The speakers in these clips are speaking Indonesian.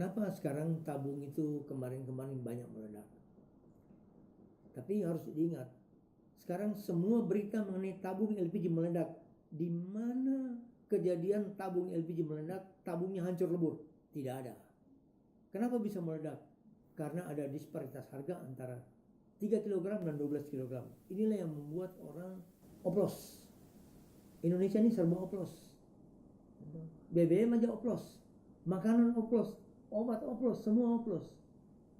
Kenapa sekarang tabung itu kemarin-kemarin banyak meledak? Tapi harus diingat, sekarang semua berita mengenai tabung LPG meledak. Di mana kejadian tabung LPG meledak, tabungnya hancur lebur? Tidak ada. Kenapa bisa meledak? Karena ada disparitas harga antara 3 kg dan 12 kg. Inilah yang membuat orang oplos. Indonesia ini serba oplos. BBM aja oplos, makanan oplos, obat oplos, semua oplos.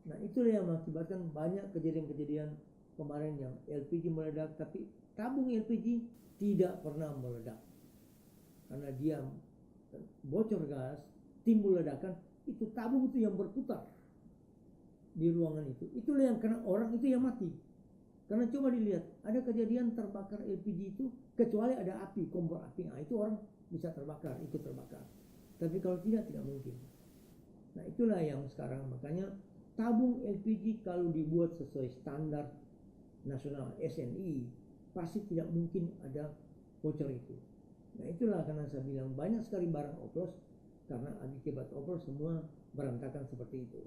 Nah, itulah yang mengakibatkan banyak kejadian-kejadian kemarin yang LPG meledak, tapi tabung LPG tidak pernah meledak. Karena dia bocor gas, timbul ledakan, itu tabung itu yang berputar di ruangan itu. Itulah yang kena orang itu yang mati. Karena coba dilihat, ada kejadian terbakar LPG itu, kecuali ada api, kompor api, nah itu orang bisa terbakar, ikut terbakar. Tapi kalau tidak mungkin. Nah, itulah yang sekarang, makanya tabung LPG kalau dibuat sesuai standar nasional SNI, pasti tidak mungkin ada bocor itu. Nah, itulah karena saya bilang banyak sekali barang oplos, karena akibat oplos semua berantakan seperti itu.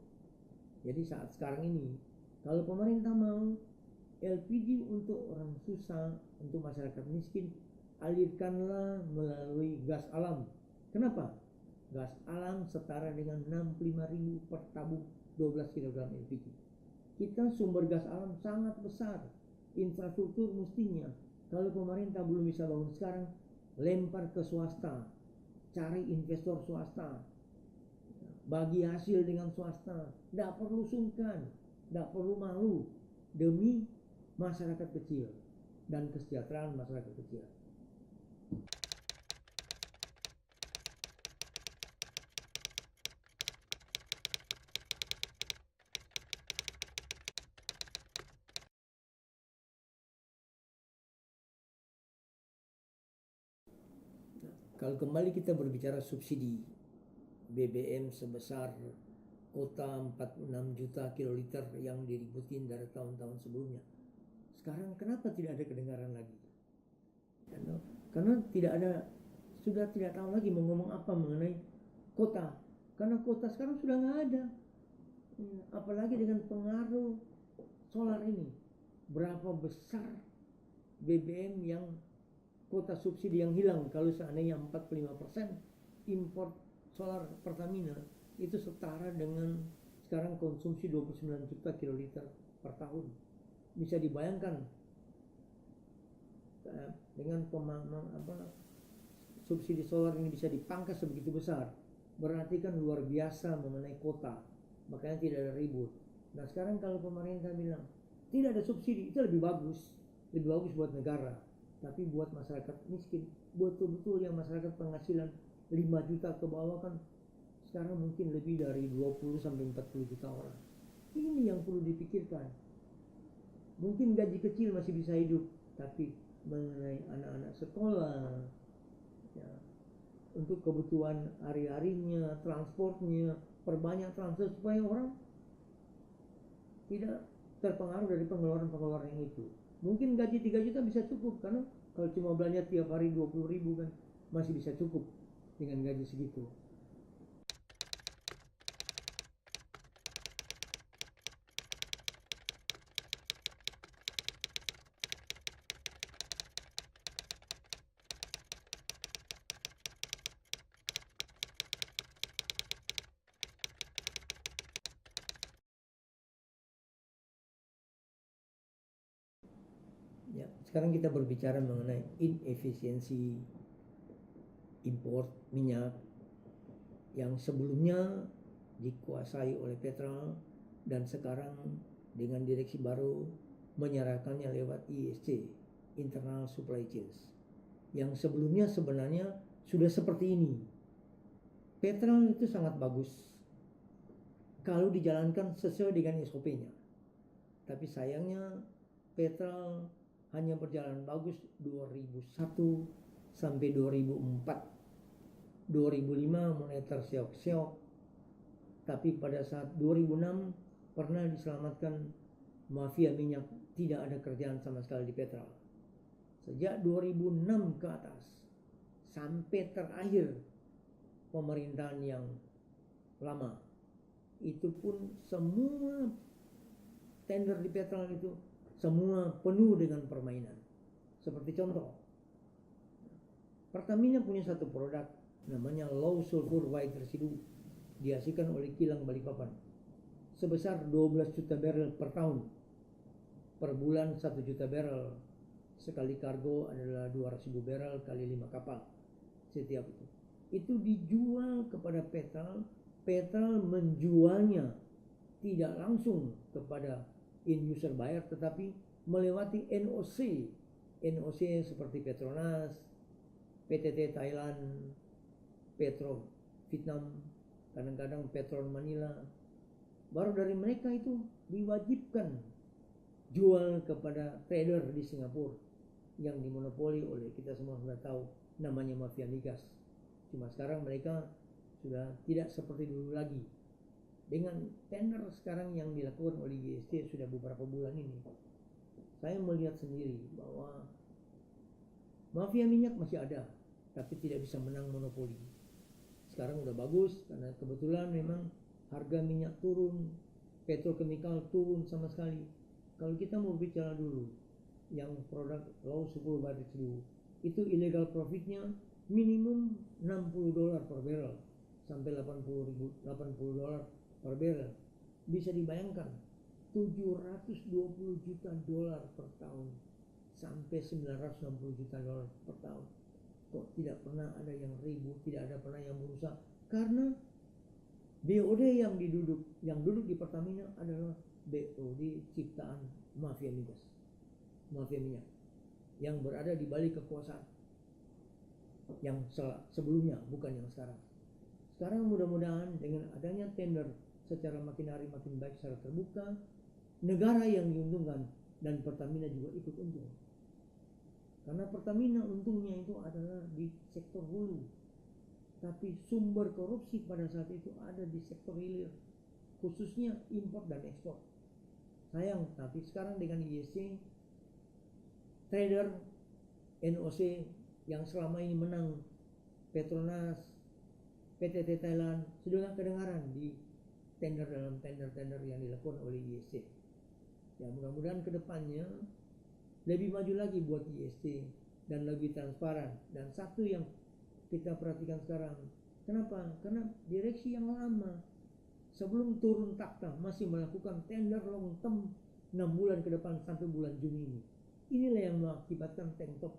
Jadi saat sekarang ini, kalau pemerintah mau LPG untuk orang susah, untuk masyarakat miskin, alirkanlah melalui gas alam. Kenapa? Gas alam setara dengan 65.000 per tabung 12 kg LPG. Kita sumber gas alam sangat besar, infrastruktur mestinya. Kalau pemerintah belum bisa bangun sekarang, lempar ke swasta, cari investor swasta, bagi hasil dengan swasta. Tidak perlu sungkan, tidak perlu malu, demi masyarakat kecil dan kesejahteraan masyarakat kecil. Kalau kembali kita berbicara subsidi BBM sebesar kota 46 juta kiloliter yang diributin dari tahun-tahun sebelumnya, sekarang kenapa tidak ada kedengaran lagi? Karena tidak ada, sudah tidak tahu lagi mau ngomong apa mengenai kota, karena kota sekarang sudah nggak ada. Apalagi dengan pengaruh solar ini, berapa besar BBM yang kuota subsidi yang hilang. Kalau seandainya 45% import solar Pertamina, itu setara dengan sekarang konsumsi 29 juta kiloliter per tahun. Bisa dibayangkan dengan subsidi solar ini bisa dipangkas sebegitu besar, berarti kan luar biasa mengenai kota. Makanya tidak ada ribut. Nah, sekarang kalau pemerintah bilang tidak ada subsidi, itu lebih bagus buat negara. Tapi buat masyarakat miskin, buat betul-betul yang masyarakat penghasilan 5 juta ke bawah, kan sekarang mungkin lebih dari 20 sampai 40 juta orang. Ini yang perlu dipikirkan. Mungkin gaji kecil masih bisa hidup, tapi mengenai anak-anak sekolah, ya, untuk kebutuhan hari-harinya, transportnya, perbanyak transfer supaya orang tidak terpengaruh dari pengeluaran yang itu. Mungkin gaji 3 juta bisa cukup, karena kalau cuma belanja tiap hari 20.000 kan masih bisa cukup dengan gaji segitu. Ya, sekarang kita berbicara mengenai inefisiensi import minyak yang sebelumnya dikuasai oleh Petral dan sekarang dengan direksi baru menyerahkannya lewat ISC, Internal Supply Chains, yang sebelumnya sebenarnya sudah seperti ini. Petral itu sangat bagus kalau dijalankan sesuai dengan SOP-nya. Tapi sayangnya Petral hanya berjalan bagus 2001 sampai 2004. 2005 mulai terseok-seok. Tapi pada saat 2006 pernah diselamatkan mafia minyak, tidak ada kerjaan sama sekali di Petral. Sejak 2006 ke atas sampai terakhir pemerintahan yang lama, itu pun semua tender di Petrol itu semua penuh dengan permainan. Seperti contoh, Pertamina punya satu produk namanya low sulfur white residue, dihasilkan oleh kilang Balikpapan sebesar 12 juta barrel per tahun. Per bulan 1 juta barrel. Sekali kargo adalah 200.000 barrel kali 5 kapal setiap itu. Itu dijual kepada Petrol. Petrol menjualnya tidak langsung kepada end user buyer, tetapi melewati NOC. NOC seperti Petronas, PTT Thailand, Petro Vietnam, kadang-kadang Petron Manila. Baru dari mereka itu diwajibkan jual kepada trader di Singapura yang dimonopoli oleh, kita semua sudah tahu, namanya mafia migas. Cuma sekarang mereka sudah tidak seperti dulu lagi. Dengan tender sekarang yang dilakukan oleh GST sudah beberapa bulan ini, saya melihat sendiri bahwa mafia minyak masih ada, tapi tidak bisa menang monopoli. Sekarang udah bagus karena kebetulan memang harga minyak turun, petrokimikal turun sama sekali. Kalau kita mau bicara dulu yang produk low sulfur white residue, itu illegal profitnya minimum $60 per barrel sampai $80 per barrel. Bisa dibayangkan $720 juta per tahun sampai $960 juta per tahun. Kok tidak pernah ada yang ribut, tidak ada pernah yang berusaha, karena BOD yang duduk di Pertamina adalah BOD ciptaan mafia migas, mafia minyak yang berada di balik kekuasaan yang sebelumnya, bukan yang sekarang. Sekarang mudah-mudahan dengan adanya tender secara makin hari makin baik secara terbuka, negara yang diuntungkan dan Pertamina juga ikut untung. Karena Pertamina untungnya itu adalah di sektor hulu, tapi sumber korupsi pada saat itu ada di sektor hilir, khususnya impor dan ekspor. Sayang, tapi sekarang dengan ISC, trader NOC yang selama ini menang, Petronas, PTT Thailand, sudah gak kedengaran di tender dalam tender-tender yang dilakukan oleh ISC. Ya, mudah-mudahan kedepannya lebih maju lagi buat ISC dan lebih transparan. Dan satu yang kita perhatikan sekarang, kenapa? Karena direksi yang lama sebelum turun takhta masih melakukan tender long term 6 bulan ke depan sampai bulan Juni ini. Inilah yang mengakibatkan tank top,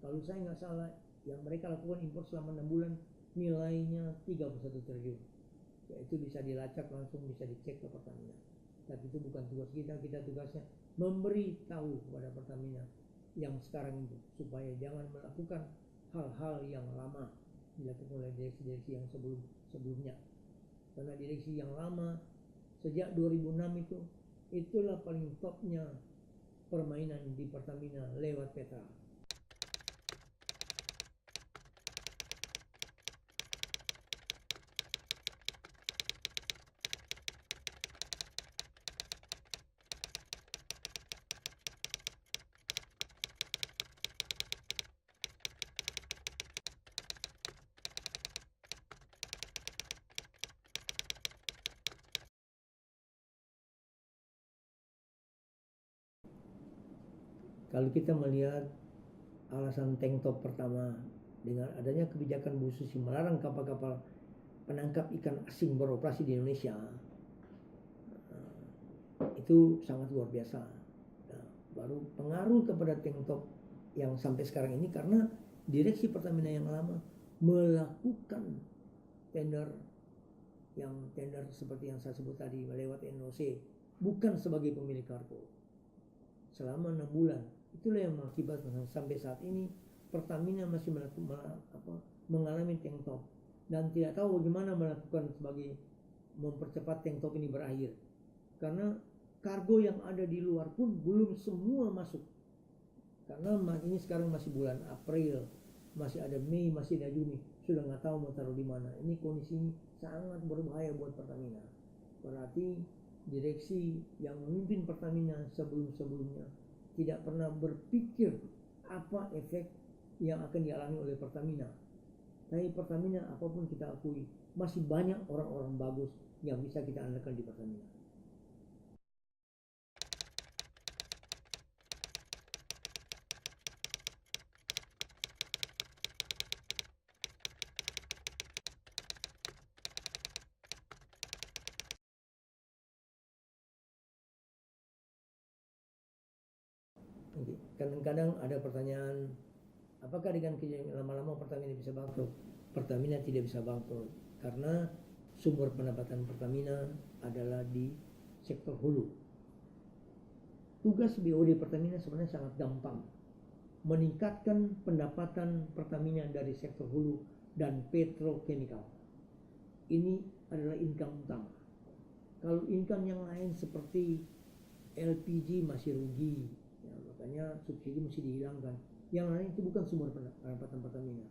kalau saya nggak salah, yang mereka lakukan impor selama 6 bulan nilainya 31 triliun. Ya, itu bisa dilacak langsung, bisa dicek ke Pertamina. Tapi itu bukan tugas kita. Kita tugasnya memberi tahu kepada Pertamina yang sekarang itu, supaya jangan melakukan hal-hal yang lama dilakukan oleh direksi-direksi yang sebelumnya. Karena direksi yang lama sejak 2006 itu, itulah paling topnya permainan di Pertamina lewat Petra. Kalau kita melihat alasan tank top pertama, dengan adanya kebijakan Bu Susi melarang kapal-kapal penangkap ikan asing beroperasi di Indonesia, itu sangat luar biasa. Nah, baru pengaruh kepada tank top yang sampai sekarang ini karena direksi Pertamina yang lama melakukan tender seperti yang saya sebut tadi lewat NOC, bukan sebagai pemilik kargo selama 6 bulan. Itulah yang mengakibatkan sampai saat ini Pertamina masih mengalami tank top dan tidak tahu bagaimana melakukan sebagai mempercepat tank top ini berakhir, karena kargo yang ada di luar pun belum semua masuk. Karena ini sekarang masih bulan April, masih ada Mei, masih ada Juni, sudah nggak tahu mau taruh di mana. Ini kondisi ini sangat berbahaya buat Pertamina. Berarti direksi yang memimpin Pertamina sebelumnya tidak pernah berpikir apa efek yang akan dialami oleh Pertamina. Tapi Pertamina apapun kita akui, masih banyak orang-orang bagus yang bisa kita andalkan di Pertamina. Kadang-kadang ada pertanyaan, apakah dengan lama-lama Pertamina bisa bangkrut? Pertamina tidak bisa bangkrut karena sumber pendapatan Pertamina adalah di sektor hulu. Tugas BOD Pertamina sebenarnya sangat gampang, meningkatkan pendapatan Pertamina dari sektor hulu dan petrochemical. Ini adalah income utama. Kalau income yang lain seperti LPG masih rugi, ya, makanya subsidi mesti dihilangkan. Yang lain itu bukan sumber pendapatan Pertamina.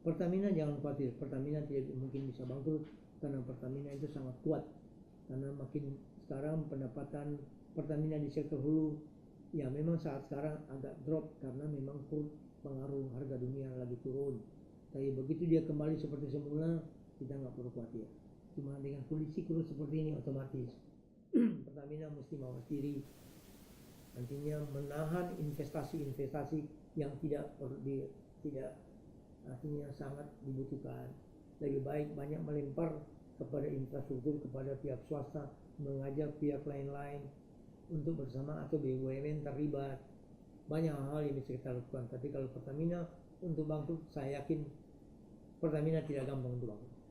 Pertamina jangan khawatir, Pertamina tidak mungkin bisa bangkrut karena Pertamina itu sangat kuat. Karena makin sekarang pendapatan Pertamina di sektor hulu ya memang saat sekarang agak drop karena memang pengaruh harga dunia lagi turun. Tapi begitu dia kembali seperti semula, kita nggak perlu khawatir. Cuma dengan kondisi kurus seperti ini otomatis Pertamina mesti mewakili nantinya menahan investasi-investasi yang tidak artinya sangat dibutuhkan. Lebih baik banyak melempar kepada infrastruktur, kepada pihak swasta, mengajak pihak lain-lain untuk bersama atau BUMN terlibat. Banyak hal yang bisa kita lakukan. Tapi kalau Pertamina untuk bangkrut, saya yakin Pertamina tidak gampang untuk bangkrut.